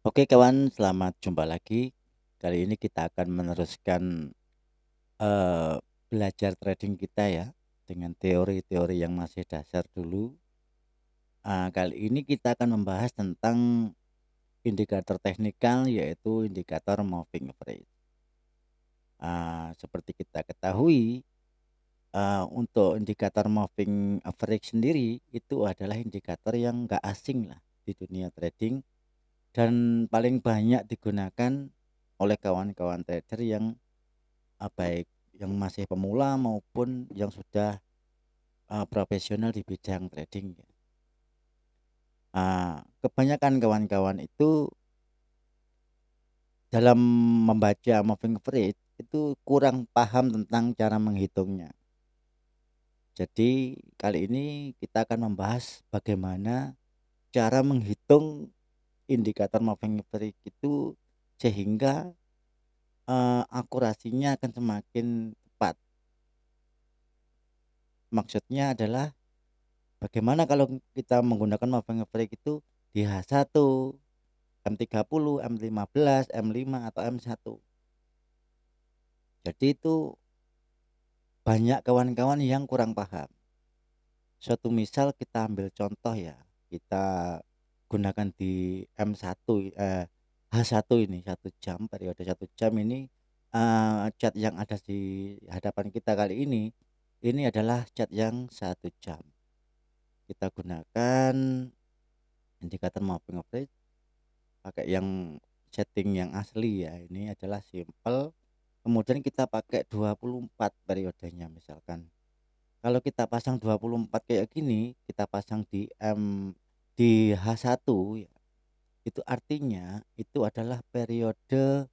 Oke kawan, selamat jumpa lagi. Kali ini kita akan meneruskan, eee, belajar trading kita ya, dengan teori-teori yang masih dasar dulu. Kali ini kita akan membahas tentang indikator teknikal, yaitu indikator moving average. Seperti kita ketahui, untuk indikator moving average sendiri, itu adalah indikator yang nggak asing lah di dunia trading dan paling banyak digunakan oleh kawan-kawan trader yang baik yang masih pemula maupun yang sudah, profesional di bidang trading ya. Kebanyakan kawan-kawan itu dalam membaca moving average itu kurang paham tentang cara menghitungnya. Jadi kali ini kita akan membahas bagaimana cara menghitung indikator moving average itu sehingga, akurasinya akan semakin tepat. Maksudnya adalah bagaimana kalau kita menggunakan moving average itu di H1, M30, M15, M5 atau M1. Jadi itu banyak kawan-kawan yang kurang paham. Suatu misal kita ambil contoh ya, kita gunakan di H1 ini 1 jam, periode 1 jam ini, chart yang ada di hadapan kita kali ini adalah chart yang 1 jam. Kita gunakan indikator moving average pakai yang setting yang asli ya, ini adalah simple, kemudian kita pakai 24 periodenya misalkan. Kalau kita pasang 24 kayak gini, kita pasang di H1 ya, itu artinya itu adalah periode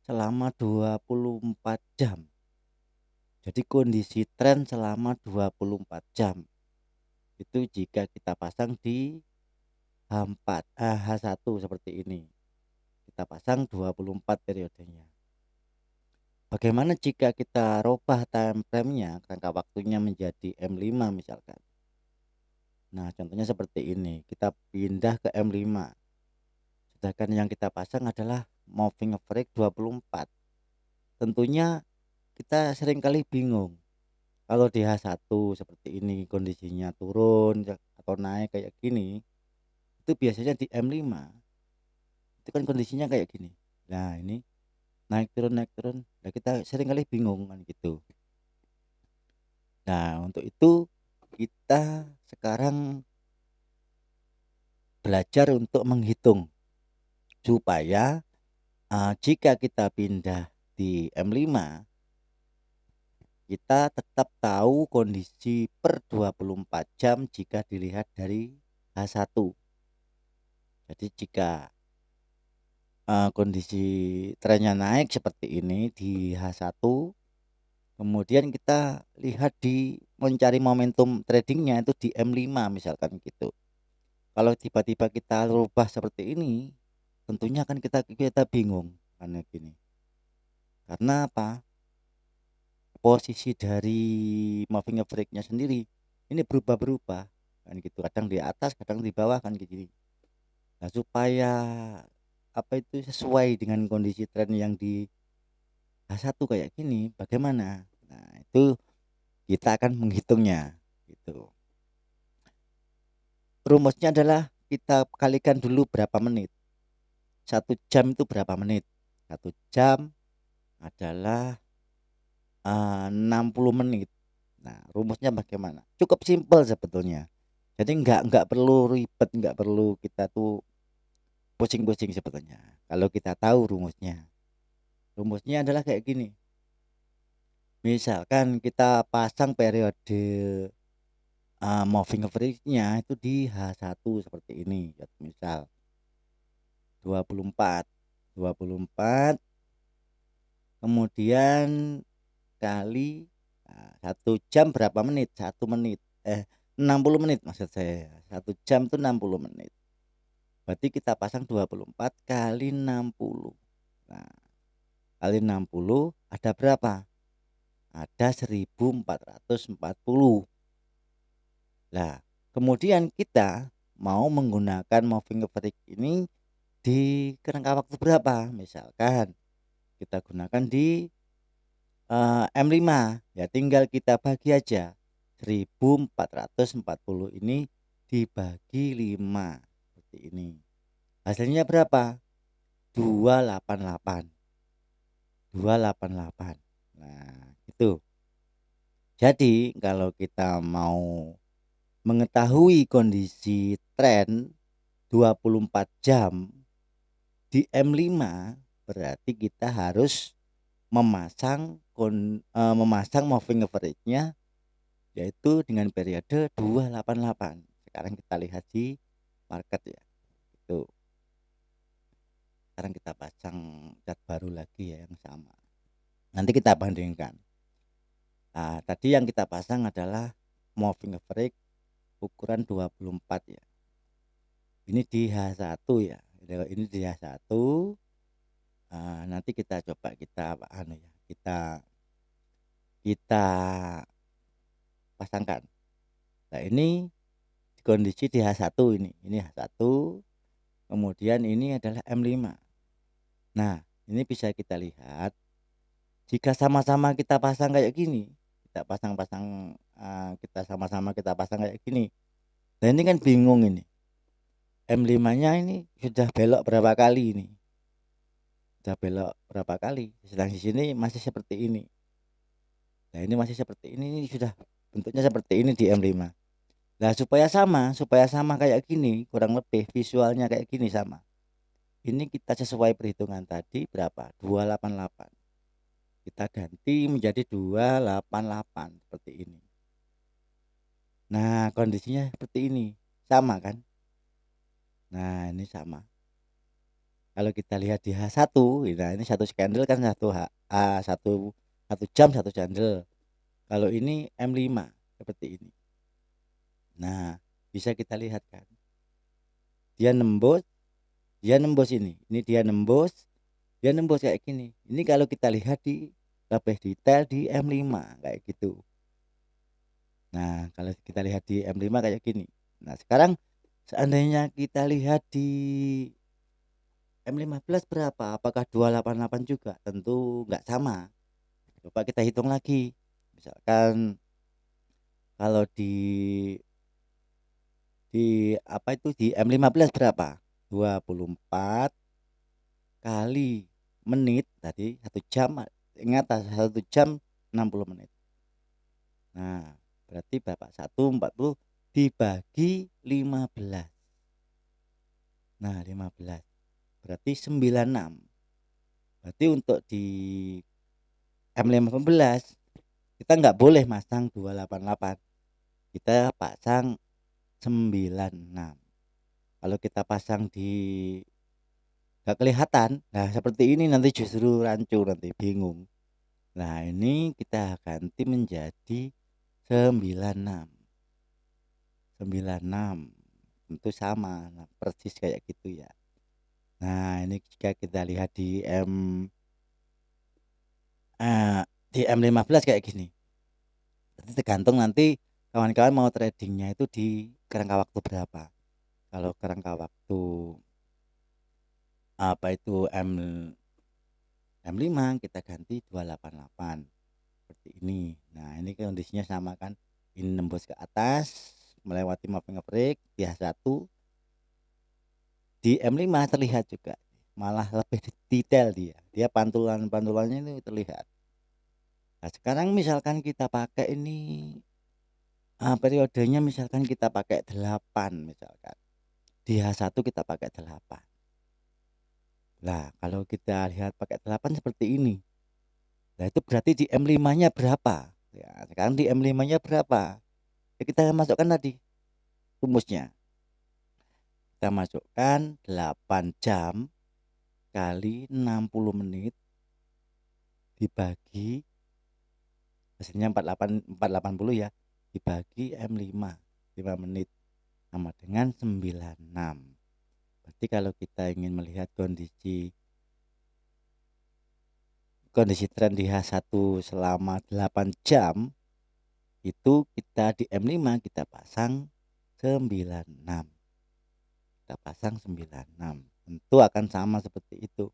selama 24 jam. Jadi kondisi tren selama 24 jam. Itu jika kita pasang di H1 seperti ini. Kita pasang 24 periodenya. Bagaimana jika kita rubah time frame-nya, jangka waktunya menjadi M5 misalkan. Nah, contohnya seperti ini, kita pindah ke M5. Sedangkan yang kita pasang adalah moving average 24. Tentunya kita seringkali bingung. Kalau di H1 seperti ini kondisinya turun atau naik kayak gini, itu biasanya di M5 itu kan kondisinya kayak gini. Nah, ini naik turun. Nah, kita seringkali bingung kan gitu. Nah, untuk itu kita sekarang belajar untuk menghitung supaya, jika kita pindah di M5, kita tetap tahu kondisi per 24 jam jika dilihat dari H1. Jadi jika, kondisi trennya naik seperti ini di H1, kemudian kita lihat mencari momentum tradingnya itu di M5 misalkan gitu. Kalau tiba-tiba kita rubah seperti ini, tentunya kan kita kita bingung karena gini. Karena apa? Posisi dari moving average-nya sendiri ini berubah-berubah kan gitu. Kadang di atas, kadang di bawah kan gitu. Nah, supaya apa itu sesuai dengan kondisi tren yang di H1 kayak gini, bagaimana? Nah, itu kita akan menghitungnya gitu. Rumusnya adalah kita kalikan dulu berapa menit. 1 jam itu berapa menit? 1 jam adalah 60 menit. Nah, rumusnya bagaimana? Cukup simpel sebetulnya. Jadi nggak perlu ribet, nggak perlu kita tuh pusing-pusing sebetulnya. Kalau kita tahu rumusnya. Rumusnya adalah kayak gini. Misalkan kita pasang periode moving average-nya itu di H1 seperti ini. Misal 24. 24 kemudian kali 1 jam berapa menit? 1 menit. 60 menit maksud saya. 1 jam itu 60 menit. Berarti kita pasang 24 kali 60. Nah, kali 60 ada berapa? Ada 1440. Nah, kemudian kita mau menggunakan moving average ini di kerangka waktu berapa. Misalkan kita gunakan di M5, ya tinggal kita bagi aja 1440 ini dibagi 5 seperti ini. Hasilnya berapa? 288. 288. Nah, itu. Jadi kalau kita mau mengetahui kondisi tren 24 jam di M5, berarti kita harus memasang moving average-nya yaitu dengan periode 288. Sekarang kita lihat di market ya. Itu. Sekarang kita pasang chart baru lagi ya yang sama. Nanti kita bandingkan. Nah, tadi yang kita pasang adalah moving average ukuran 24 ya. Ini di H1 ya. Ini di H1. Nanti kita coba kita kita pasangkan. Nah, ini kondisi di H1 ini. Ini H1. Kemudian ini adalah M5. Nah, ini bisa kita lihat jika sama-sama kita pasang kayak gini, kita sama-sama kita pasang kayak gini. Nah, ini kan bingung ini. M5-nya ini sudah belok berapa kali ini? Sudah belok berapa kali? Sedang di sini masih seperti ini. Nah, ini masih seperti ini sudah bentuknya seperti ini di M5. Nah, supaya sama kayak gini, kurang lebih visualnya kayak gini sama. Ini kita sesuai perhitungan tadi berapa? 288. Kita ganti menjadi 288 seperti ini. Nah, kondisinya seperti ini. Sama kan? Nah, ini sama. Kalau kita lihat di H1, nah ini satu candle kan satu jam satu candle. Kalau ini M5 seperti ini. Nah, bisa kita lihat kan. Dia nembus ini. Ini dia nembus kayak gini. Ini kalau kita lihat di lebih detail di M5 kayak gitu. Nah, kalau kita lihat di M5 kayak gini. Nah, sekarang seandainya kita lihat di M15 berapa? Apakah 288 juga? Tentu nggak sama. Coba kita hitung lagi. Misalkan kalau di M15 berapa? 24 kali menit tadi 1 jam, ingat 1 jam 60 menit. Nah, berarti berapa? 140 dibagi 15. Nah, 15 berarti 96. Berarti untuk di M15 kita nggak boleh masang 288. Kita pasang 96. Kalau kita pasang di nggak kelihatan, nah seperti ini nanti justru rancu, nanti bingung. Nah, ini kita ganti menjadi 96. 96 tentu sama, nah, persis kayak gitu ya. Nah, ini jika kita lihat di M15 kayak gini. Jadi tergantung nanti kawan-kawan mau tradingnya itu di kerangka waktu berapa. Kalau kerangka waktu M5 kita ganti 288 seperti ini. Nah, ini kondisinya sama kan. Ini nembus ke atas melewati moving average di H1. Di M5 terlihat juga, malah lebih detail dia pantulannya itu terlihat. Nah, sekarang misalkan kita pakai ini periodenya, misalkan kita pakai 8, misalkan di H1 kita pakai 8. Nah, kalau kita lihat pakai 8 seperti ini, nah itu berarti di M5-nya berapa ya. Sekarang di M5-nya berapa ya, kita masukkan tadi rumusnya. Kita masukkan 8 jam kali 60 menit dibagi, hasilnya 480 ya, dibagi M5 5 menit sama dengan 96. Berarti kalau kita ingin melihat kondisi tren di H1 selama 8 jam, itu kita di M5 kita pasang 96. Kita pasang 96. itu akan sama seperti itu.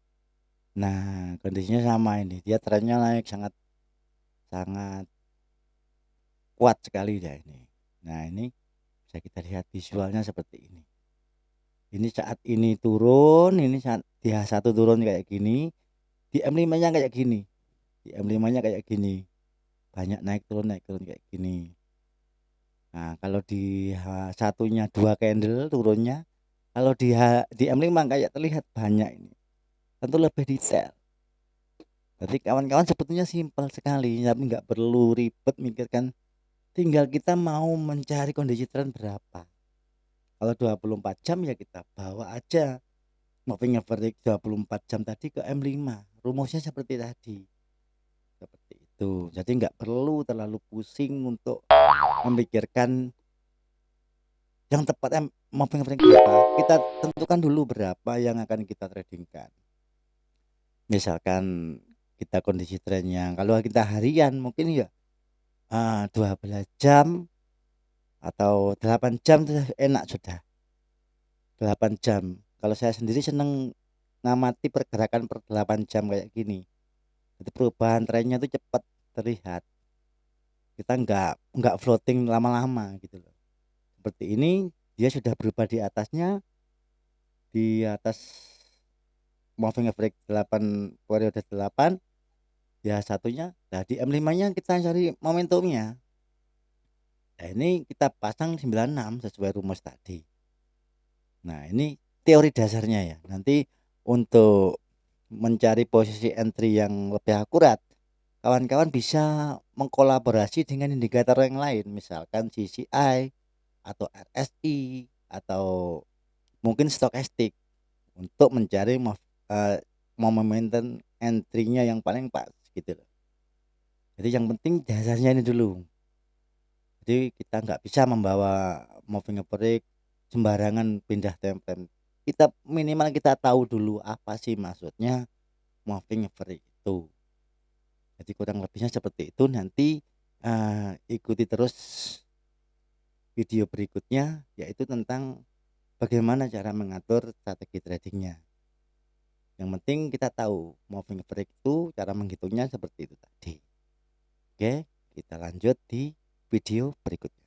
Nah, kondisinya sama ini, dia trennya naik sangat sangat kuat sekali ya ini. Nah, ini bisa kita lihat visualnya seperti ini. Ini saat ini turun, ini saat di H1 turun kayak gini, di M5-nya kayak gini. Di M5-nya kayak gini. Banyak naik turun kayak gini. Nah, kalau di H1-nya 2 candle turunnya, kalau di M5 kayak terlihat banyak ini. Tentu lebih detail. Berarti kawan-kawan sebetulnya simpel sekali, tapi nggak perlu ribet mikirkan. Tinggal kita mau mencari kondisi tren berapa. Kalau 24 jam ya kita bawa aja moving average 24 jam tadi ke M5. Rumusnya seperti tadi. Seperti itu. Jadi nggak perlu terlalu pusing untuk memikirkan yang tepat moving average berapa. Kita tentukan dulu berapa yang akan kita tradingkan. Misalkan kita kondisi trennya, kalau kita harian mungkin ya 12 jam atau 8 jam itu enak sudah. 8 jam. Kalau saya sendiri seneng ngamati pergerakan per 8 jam kayak gini. Jadi perubahan trennya itu cepat terlihat. Kita nggak floating lama-lama gitu loh. Seperti ini dia sudah berubah di atasnya, di atas moving average 8 periode 8 ya satunya. Nah, di M5-nya kita cari momentumnya. Nah, ini kita pasang 96 sesuai rumus tadi. Nah, ini teori dasarnya ya. Nanti untuk mencari posisi entry yang lebih akurat, kawan-kawan bisa mengkolaborasi dengan indikator yang lain, misalkan CCI atau RSI atau mungkin stokastik untuk mencari momentum entry-nya yang paling pas gitu loh. Jadi yang penting dasarnya ini dulu. Jadi kita nggak bisa membawa moving average sembarangan pindah time frame. Kita minimal kita tahu dulu apa sih maksudnya moving average itu. Jadi kurang lebihnya seperti itu. Nanti ikuti terus video berikutnya, yaitu tentang bagaimana cara mengatur strategi tradingnya. Yang penting kita tahu moving average itu cara menghitungnya seperti itu tadi. Oke, kita lanjut di video berikutnya.